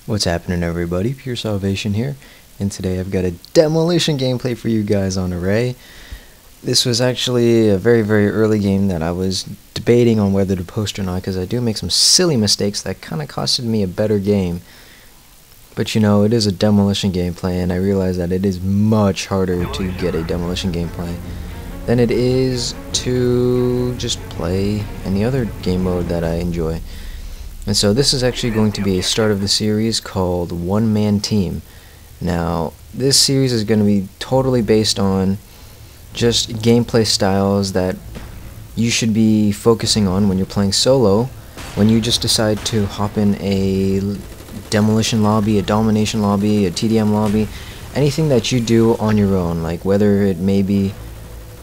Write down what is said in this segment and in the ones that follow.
What's happening, everybody? PureSalvation here, and today I've got a Demolition gameplay for you guys on Array. This was actually a very early game that I was debating on whether to post or not, because I do make some silly mistakes that kind of costed me a better game. But you know, it is a Demolition gameplay, and I realize that it is much harder to get a Demolition gameplay than it is to just play any other game mode that I enjoy. And so this is actually going to be a start of the series called One Man Team. Now, this series is going to be totally based on just gameplay styles that you should be focusing on when you're playing solo, when you just decide to hop in a demolition lobby, a domination lobby, a TDM lobby, anything that you do on your own, like whether it may be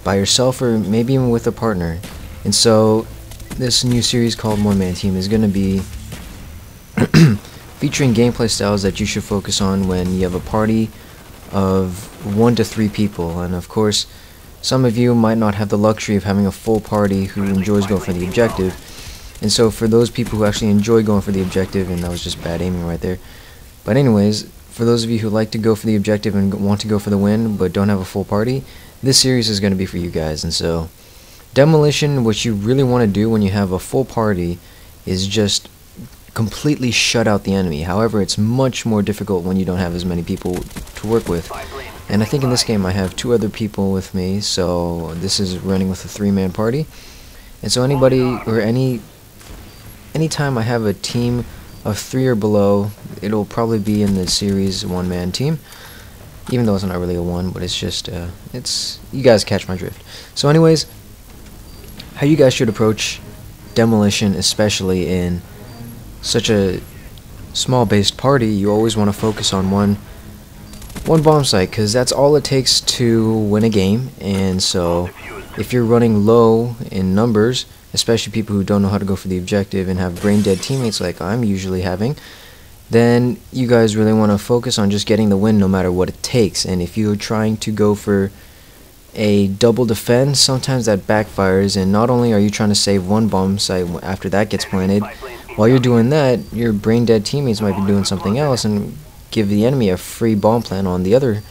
by yourself or maybe even with a partner. And so this new series called One Man Team is going to be featuring gameplay styles that you should focus on when you have a party of 1 to 3 people. And of course, some of you might not have the luxury of having a full party who enjoys going for the objective. And so for those people who actually enjoy going for the objective, and that was just bad aiming right there. But anyways, for those of you who like to go for the objective and want to go for the win but don't have a full party, this series is going to be for you guys. And so Demolition, what you really want to do when you have a full party is just completely shut out the enemy. However, it's much more difficult when you don't have as many people to work with. And I think in this game I have 2 other people with me, so this is running with a 3-man party. And so anybody or anytime I have a team of 3 or below, it'll probably be in the series One-Man Team. Even though it's not really a 1, but it's just you guys catch my drift. So anyways, how you guys should approach Demolition, especially in such a small based party, you always want to focus on one bomb site, because that's all it takes to win a game. And so if you're running low in numbers, especially people who don't know how to go for the objective and have brain dead teammates like I'm usually having, then you guys really want to focus on just getting the win no matter what it takes. And if you're trying to go for a double defend, sometimes that backfires, and not only are you trying to save one bomb site after that gets planted, while you're doing that, your brain dead teammates might be doing something else and give the enemy a free bomb plant on the other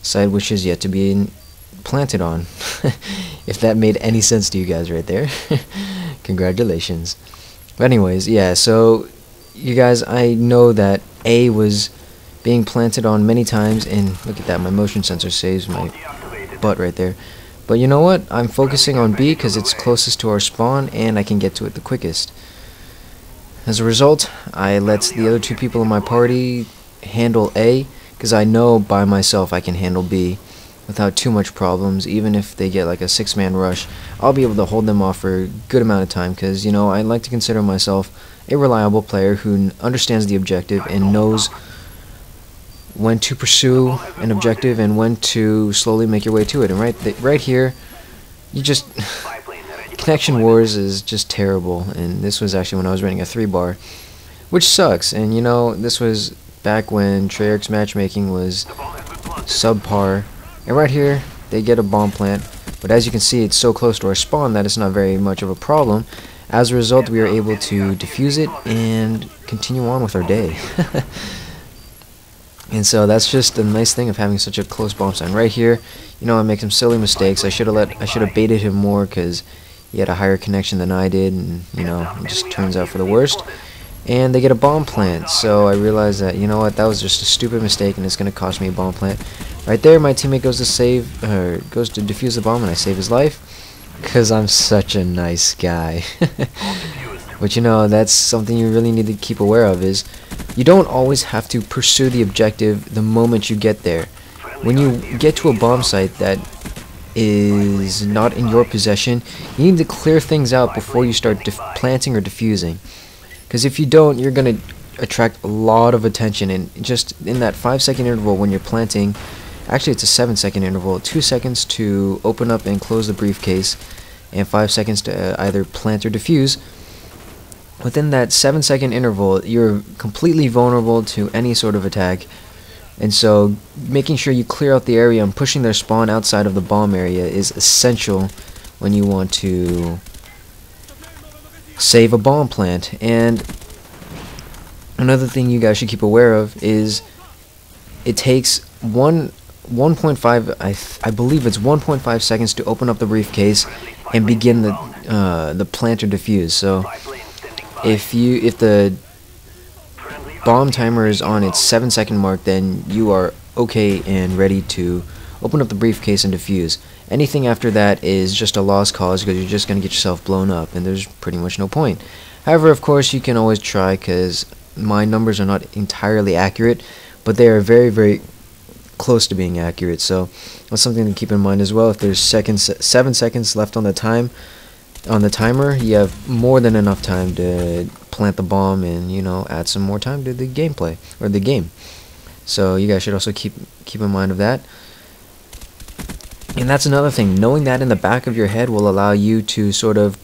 side, which is yet to be planted on. If that made any sense to you guys right there. Congratulations. But anyways, yeah, so you guys, I know that A was being planted on many times, and look at that, my motion sensor saves my butt right there. But you know what, I'm focusing on B because it's closest to our spawn and I can get to it the quickest. As a result, I let the other 2 people in my party handle A, because I know by myself I can handle B without too much problems. Even if they get like a 6-man rush, I'll be able to hold them off for a good amount of time, because you know, I like to consider myself a reliable player who understands the objective and knows when to pursue an objective and when to slowly make your way to it. And right here, you just connection wars is just terrible. And this was actually when I was running a 3-bar, which sucks. And you know, this was back when Treyarch's matchmaking was subpar. And right here, they get a bomb plant, but as you can see, it's so close to our spawn that it's not very much of a problem. As a result, we are able to defuse it and continue on with our day. And so that's just the nice thing of having such a close bomb site. Right here, you know, I make some silly mistakes. I should have baited him more because he had a higher connection than I did, and you know, it just turns out for the worst. And they get a bomb plant, so I realized that, you know what, that was just a stupid mistake and it's going to cost me a bomb plant. Right there, my teammate goes to defuse the bomb, and I save his life because I'm such a nice guy. But you know, that's something you really need to keep aware of, is you don't always have to pursue the objective the moment you get there. When you get to a bomb site that is not in your possession, you need to clear things out before you start planting or defusing. Because if you don't, you're going to attract a lot of attention, and just in that 5-second interval when you're planting, actually it's a 7-second interval, 2 seconds to open up and close the briefcase, and 5 seconds to either plant or defuse. Within that 7-second interval, you're completely vulnerable to any sort of attack. And so making sure you clear out the area and pushing their spawn outside of the bomb area is essential when you want to save a bomb plant. And Another thing you guys should keep aware of is it takes 1.5, I believe it's 1.5 seconds to open up the briefcase and begin the plant or defuse. So if the bomb timer is on its 7-second mark, then you are okay and ready to open up the briefcase and defuse. Anything after that is just a lost cause, because you're just going to get yourself blown up, and there's pretty much no point. However, of course, you can always try, because my numbers are not entirely accurate, but they are very, very close to being accurate. So that's something to keep in mind as well. If there's 7 seconds left on the timer, you have more than enough time to plant the bomb and, you know, add some more time to the gameplay or the game. So you guys should also keep in mind of that. And that's another thing, knowing that in the back of your head will allow you to sort of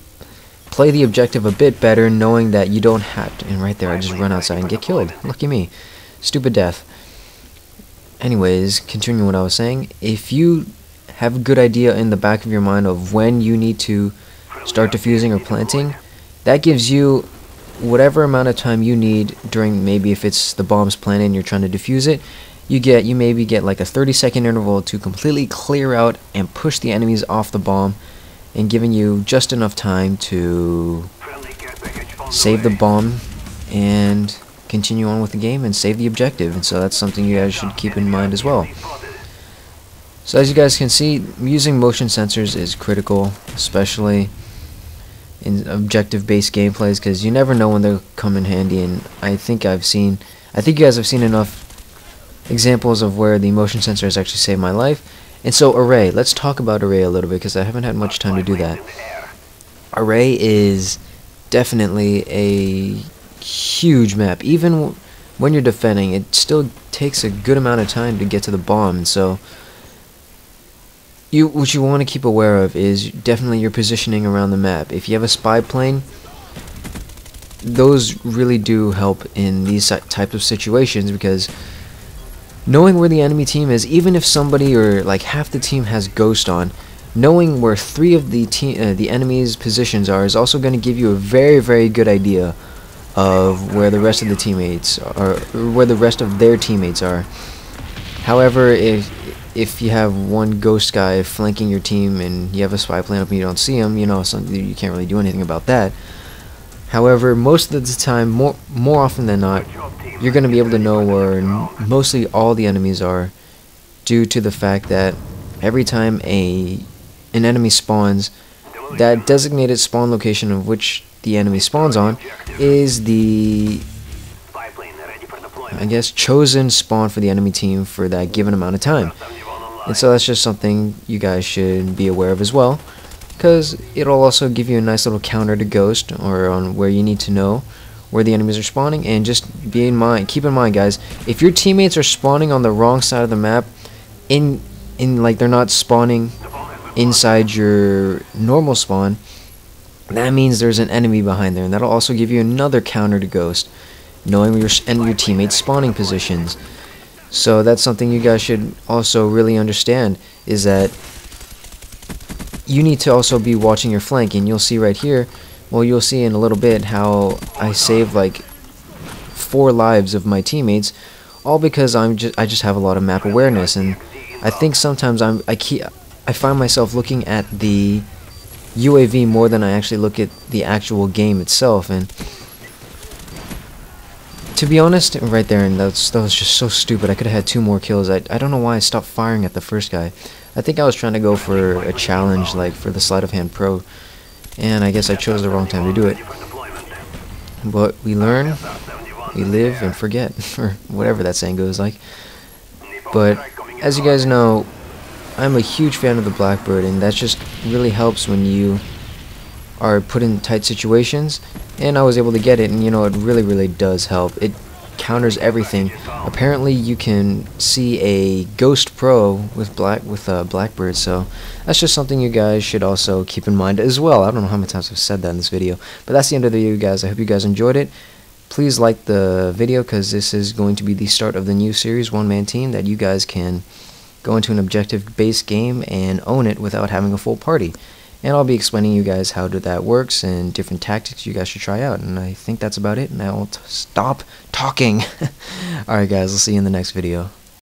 play the objective a bit better, knowing that you don't have to. And right there, I just run outside and get killed. Lucky me. Stupid death. Anyways, continuing what I was saying, if you have a good idea in the back of your mind of when you need to start defusing or planting, that gives you whatever amount of time you need during, maybe if it's the bomb's planted and you're trying to defuse it, you maybe get like a 30-second interval to completely clear out and push the enemies off the bomb, and giving you just enough time to save the bomb and continue on with the game and save the objective. And so that's something you guys should keep in mind as well. So as you guys can see, using motion sensors is critical, especially in objective-based gameplays, because you never know when they'll come in handy. And I think you guys have seen enough examples of where the motion sensor has actually saved my life. And so Array, let's talk about Array a little bit, because I haven't had much time to do that. Array is definitely a huge map. Even when you're defending, it still takes a good amount of time to get to the bomb. And so what you want to keep aware of is definitely your positioning around the map. If you have a spy plane, those really do help in these types of situations, because knowing where the enemy team is, even if somebody or like half the team has Ghost on, knowing where 3 of the enemy's positions are is also going to give you a very, very good idea of where the rest of the teammates are, or where the rest of their teammates are. However, if you have one Ghost guy flanking your team and you have a spy plane up and you don't see him, you know, you can't really do anything about that. However, most of the time, more often than not, you're going to be able to know where mostly all the enemies are, due to the fact that every time an enemy spawns, that designated spawn location of which the enemy spawns on is the, I guess, chosen spawn for the enemy team for that given amount of time. And so that's just something you guys should be aware of as well, because it'll also give you a nice little counter to Ghost, or on where you need to know where the enemies are spawning. And just keep in mind, guys, if your teammates are spawning on the wrong side of the map, like they're not spawning inside your normal spawn, that means there's an enemy behind there, and that'll also give you another counter to Ghost, knowing your teammates' spawning positions. So that's something you guys should also really understand, is that you need to also be watching your flank. And you'll see right here, well, you'll see in a little bit how I saved like 4 lives of my teammates, all because I just have a lot of map awareness. And I think sometimes I find myself looking at the UAV more than I actually look at the actual game itself. And to be honest, right there, and that was just so stupid. I could have had 2 more kills. I don't know why I stopped firing at the first guy. I think I was trying to go for a challenge, like for the Sleight of Hand Pro, and I guess I chose the wrong time to do it. But we learn, we live, and forget, or whatever that saying goes like. But as you guys know, I'm a huge fan of the Blackbird, and that just really helps when you are put in tight situations. And I was able to get it, and you know, it really, really does help. It counters everything. Apparently you can see a Ghost Pro with Blackbird, so that's just something you guys should also keep in mind as well. I don't know how many times I've said that in this video, but that's the end of the video, guys. I hope you guys enjoyed it. Please like the video, because this is going to be the start of the new series, One Man Team, that you guys can go into an objective based game and own it without having a full party. and I'll be explaining you guys how that works and different tactics you guys should try out. And I think that's about it. Now I'll stop talking. Alright guys, I'll see you in the next video.